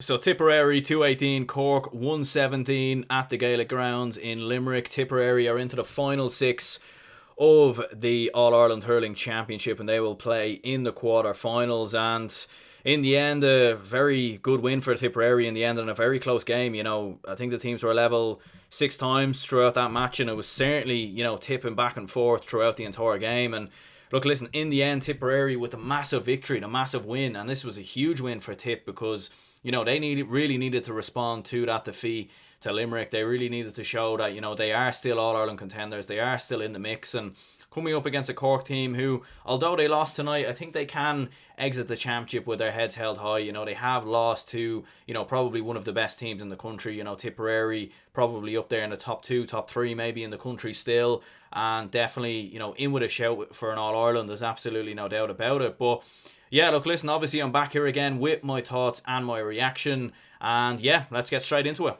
So Tipperary 218, Cork 117 at the Gaelic Grounds in Limerick. Tipperary are into the final six of the All-Ireland Hurling Championship and they will play in the quarter-finals. And in the end, a very good win for Tipperary in the end and a very close game. I think the teams were level six times throughout that match and it was certainly, tipping back and forth throughout the entire game. And look, listen, in the end, Tipperary with a massive victory, a massive win, and this was a huge win for Tipp because they really needed to respond to that defeat to Limerick. They really needed to show that they are still All Ireland contenders. They are still in the mix and coming up against a Cork team who, although they lost tonight, I think they can exit the championship with their heads held high. They have lost to probably one of the best teams in the country. Tipperary probably up there in the top two, top three, maybe in the country still, and definitely in with a shout for an All Ireland. There's absolutely no doubt about it, but. Yeah, look, listen, obviously I'm back here again with my thoughts and my reaction. And yeah, let's get straight into it.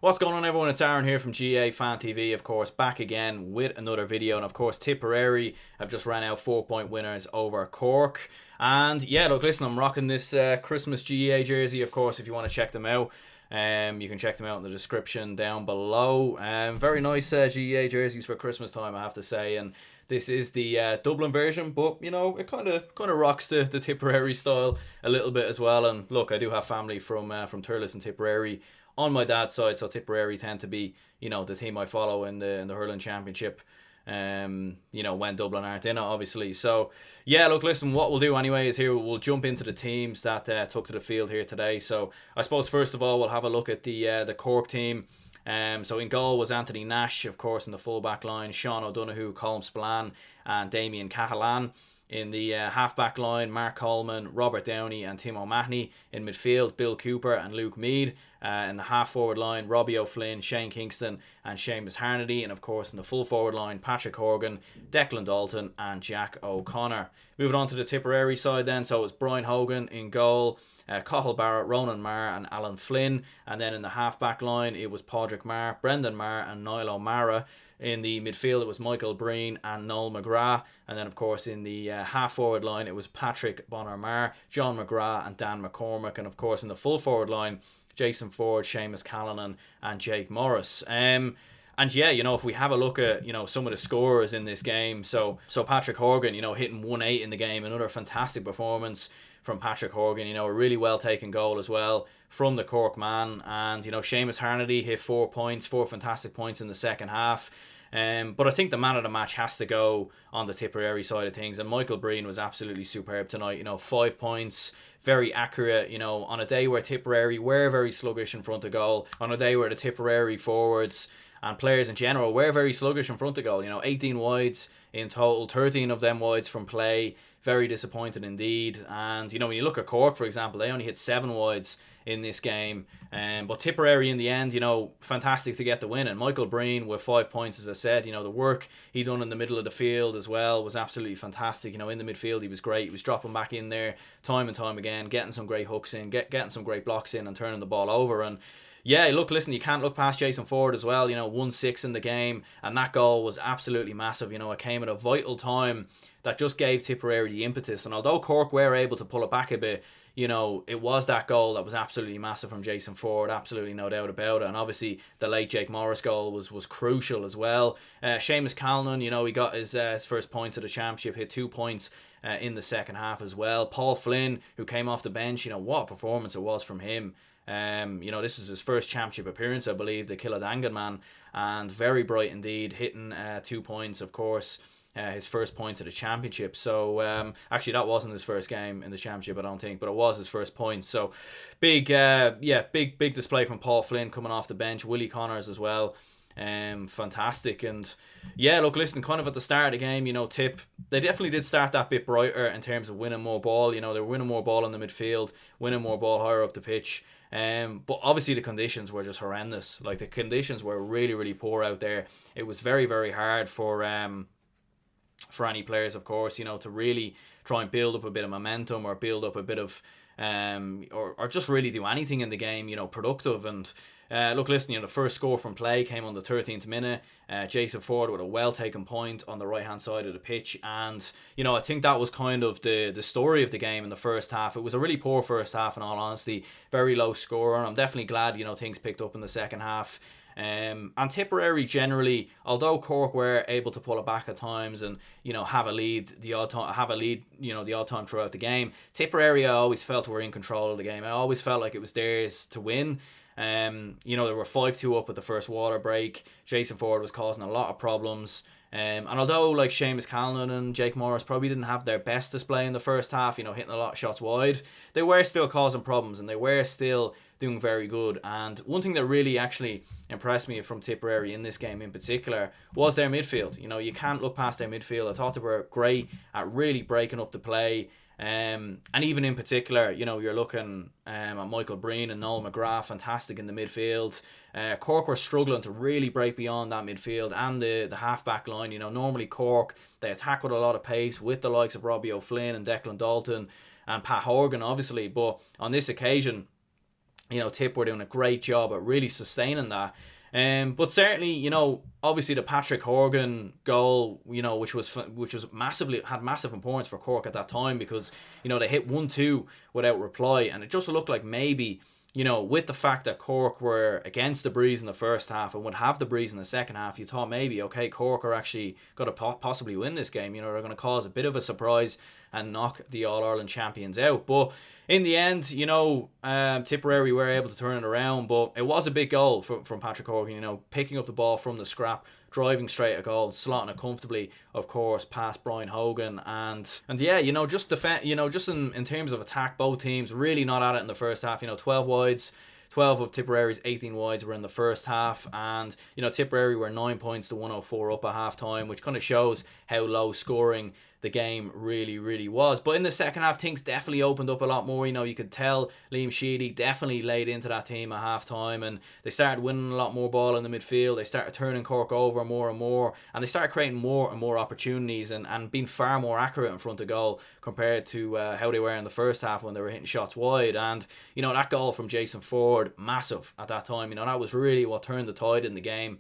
What's going on, everyone? It's Aaron here from GAA Fan TV, of course, back again with another video. And of course, Tipperary have just ran out 4-point winners over Cork. And yeah, look, listen, I'm rocking this Christmas GAA jersey, of course, if you want to check them out. You can check them out in the description down below. Very nice GAA jerseys for Christmas time, I have to say. And this is the Dublin version, but it kind of rocks the Tipperary style a little bit as well. And look, I do have family from Thurles and Tipperary on my dad's side, so Tipperary tend to be the team I follow in the hurling championship. When Dublin aren't in it, obviously. So yeah, look, listen, what we'll do anyway is here we'll jump into the teams that took to the field here today. So I suppose first of all we'll have a look at the Cork team. So in goal was Anthony Nash, of course, in the full back line, Sean O'Donoghue, Colm Spillane and Damien Cahalan. In the half-back line, Mark Coleman, Robert Downey and Tim O'Mahony. In midfield, Bill Cooper and Luke Meade. In the half-forward line, Robbie O'Flynn, Shane Kingston and Seamus Harnedy. And of course, in the full-forward line, Patrick Horgan, Declan Dalton and Jack O'Connor. Moving on to the Tipperary side then, so it's Brian Hogan in goal. Cathal Barrett, Ronan Marr and Alan Flynn. And then in the half-back line, it was Padraig Marr, Brendan Marr and Niall O'Mara. In the midfield, it was Michael Breen and Noel McGrath. And then, of course, in the half-forward line, it was Patrick Bonner-Marr, John McGrath and Dan McCormick. And, of course, in the full-forward line, Jason Ford, Seamus Callanan and Jake Morris. And yeah, if we have a look at, some of the scorers in this game. So Patrick Horgan, hitting 1-8 in the game. Another fantastic performance from Patrick Horgan. A really well-taken goal as well from the Cork man. And, Seamus Harnedy hit 4 points, 4 fantastic points in the second half. But I think the man of the match has to go on the Tipperary side of things. And Michael Breen was absolutely superb tonight. 5 points, very accurate. On a day where Tipperary were very sluggish in front of goal. On a day where the Tipperary forwards and players in general were very sluggish in front of goal. 18 wides in total, 13 of them wides from play. Very disappointed indeed. And, when you look at Cork, for example, they only hit 7 wides in this game. But Tipperary in the end, fantastic to get the win. And Michael Breen with 5 points, as I said, the work he done in the middle of the field as well was absolutely fantastic. In the midfield, he was great. He was dropping back in there time and time again, getting some great hooks in, getting some great blocks in and turning the ball over. And yeah, look, listen, you can't look past Jason Ford as well. 1-6 in the game. And that goal was absolutely massive. It came at a vital time that just gave Tipperary the impetus. And although Cork were able to pull it back a bit, it was that goal that was absolutely massive from Jason Ford, absolutely no doubt about it. And obviously the late Jake Morris goal was crucial as well. Seamus Callanan, he got his first points of the championship, hit 2 points in the second half as well. Paul Flynn, who came off the bench, what a performance it was from him. This was his first championship appearance, I believe, the Killadangan man, and very bright indeed, hitting 2 points, of course. His first points of the championship. So actually that wasn't his first game in the championship, I don't think, but it was his first points. So big display from Paul Flynn coming off the bench. Willie Connors as well. Fantastic. And yeah, look, listen, kind of at the start of the game, Tipp, they definitely did start that bit brighter in terms of winning more ball. They were winning more ball in the midfield, winning more ball higher up the pitch. But obviously the conditions were just horrendous. Like, the conditions were really, really poor out there. It was very, very hard for any players, of course, to really try and build up a bit of momentum or build up a bit of or just really do anything in the game, productive. And Look, listen, the first score from play came on the 13th minute. Jason Ford with a well-taken point on the right-hand side of the pitch. And, I think that was kind of the story of the game in the first half. It was a really poor first half, in all honesty. Very low score. And I'm definitely glad, things picked up in the second half. And Tipperary generally, although Cork were able to pull it back at times and have a lead the odd time throughout the game, Tipperary I always felt were in control of the game. I always felt like it was theirs to win. They were 5-2 up at the first water break. Jason Ford was causing a lot of problems. And although like Seamus Callan and Jake Morris probably didn't have their best display in the first half, hitting a lot of shots wide, they were still causing problems and they were still doing very good. And one thing that really actually impressed me from Tipperary in this game in particular was their midfield. You can't look past their midfield. I thought they were great at really breaking up the play. And even in particular, you're looking at Michael Breen and Noel McGrath, fantastic in the midfield. Cork were struggling to really break beyond that midfield and the half-back line. Normally Cork, they attack with a lot of pace with the likes of Robbie O'Flynn and Declan Dalton and Pat Horgan, obviously. But on this occasion, Tipp were doing a great job at really sustaining that. But certainly, obviously the Patrick Horgan goal, which was had massive importance for Cork at that time because, they hit 1-2 without reply, and it just looked like maybe, with the fact that Cork were against the breeze in the first half and would have the breeze in the second half, you thought maybe, okay, Cork are actually going to possibly win this game. They're going to cause a bit of a surprise and knock the All-Ireland champions out. But in the end, Tipperary were able to turn it around, but it was a big goal from Patrick Horgan, picking up the ball from the scrap, driving straight at goal, slotting it comfortably, of course, past Brian Hogan. And yeah, just defend, just in terms of attack, both teams really not at it in the first half. 12 wides. 12 of Tipperary's 18 wides were in the first half, and Tipperary were 9 points to 104 up at half time, which kind of shows how low scoring the game really, really was. But in the second half, things definitely opened up a lot more. You could tell Liam Sheedy definitely laid into that team at half time, and they started winning a lot more ball in the midfield. They started turning Cork over more and more, and they started creating more and more opportunities and being far more accurate in front of goal compared to how they were in the first half when they were hitting shots wide. And that goal from Jason Ford, massive at that time. That was really what turned the tide in the game.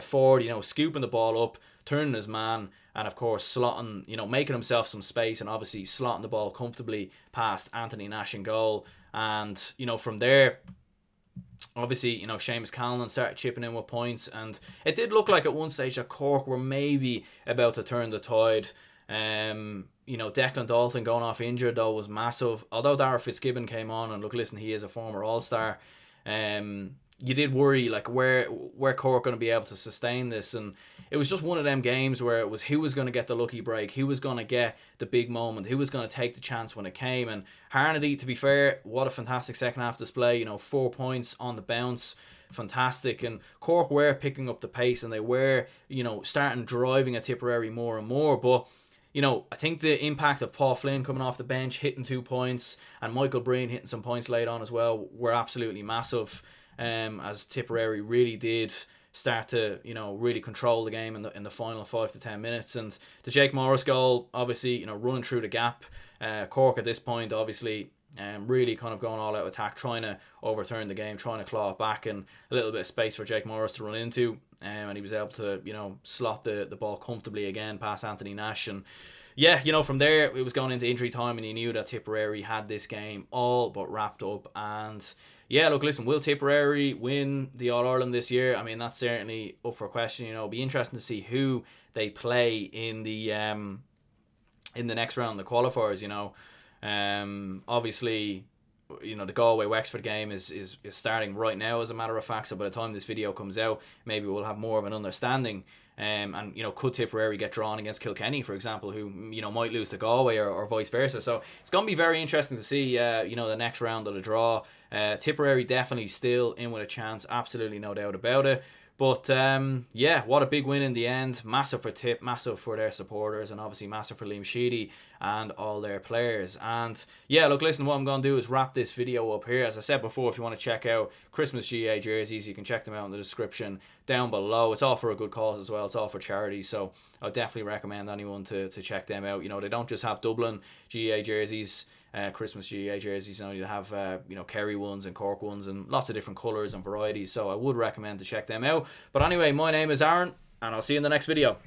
Ford, scooping the ball up, turning his man, and of course slotting, making himself some space, and obviously slotting the ball comfortably past Anthony Nash in goal. And from there, obviously, Seamus Callan started chipping in with points, and it did look like at one stage that Cork were maybe about to turn the tide. Declan Dalton going off injured though was massive. Although Dara Fitzgibbon came on, and look, listen, he is a former All-Star. You did worry like where Cork going to be able to sustain this, and it was just one of them games where it was who was going to get the lucky break, who was going to get the big moment, who was going to take the chance when it came. And Harnedy, to be fair, what a fantastic second half display. 4 points on the bounce, fantastic. And Cork were picking up the pace, and they were starting driving at Tipperary more and more. But I think the impact of Paul Flynn coming off the bench, hitting 2 points, and Michael Breen hitting some points late on as well, were absolutely massive. As Tipperary really did start to really control the game in the final 5 to 10 minutes. And the Jake Morris goal, obviously running through the gap. Cork at this point obviously really kind of going all out attack, trying to overturn the game, trying to claw it back, and a little bit of space for Jake Morris to run into, and he was able to slot the ball comfortably again past Anthony Nash. And yeah, from there it was going into injury time, and you knew that Tipperary had this game all but wrapped up. And yeah, look, listen, will Tipperary win the All-Ireland this year? I mean, that's certainly up for question. It'll be interesting to see who they play in the next round, the qualifiers. Obviously, the Galway Wexford game is starting right now, as a matter of fact. So by the time this video comes out, maybe we'll have more of an understanding. And could Tipperary get drawn against Kilkenny, for example, who might lose to Galway, or vice versa. So it's going to be very interesting to see the next round of the draw. Tipperary definitely still in with a chance, absolutely no doubt about it. But yeah, what a big win in the end. Massive for Tipp, massive for their supporters, and obviously massive for Liam Sheedy and all their players. And yeah, look, listen, what I'm going to do is wrap this video up here. As I said before, if you want to check out Christmas GAA Jerseys, you can check them out in the description down below. It's all for a good cause as well. It's all for charity, so I definitely recommend anyone to check them out. They don't just have Dublin GAA Jerseys. Christmas GAA jerseys. You know, you have Kerry ones and Cork ones and lots of different colours and varieties. So I would recommend to check them out. But anyway, my name is Aaron, and I'll see you in the next video.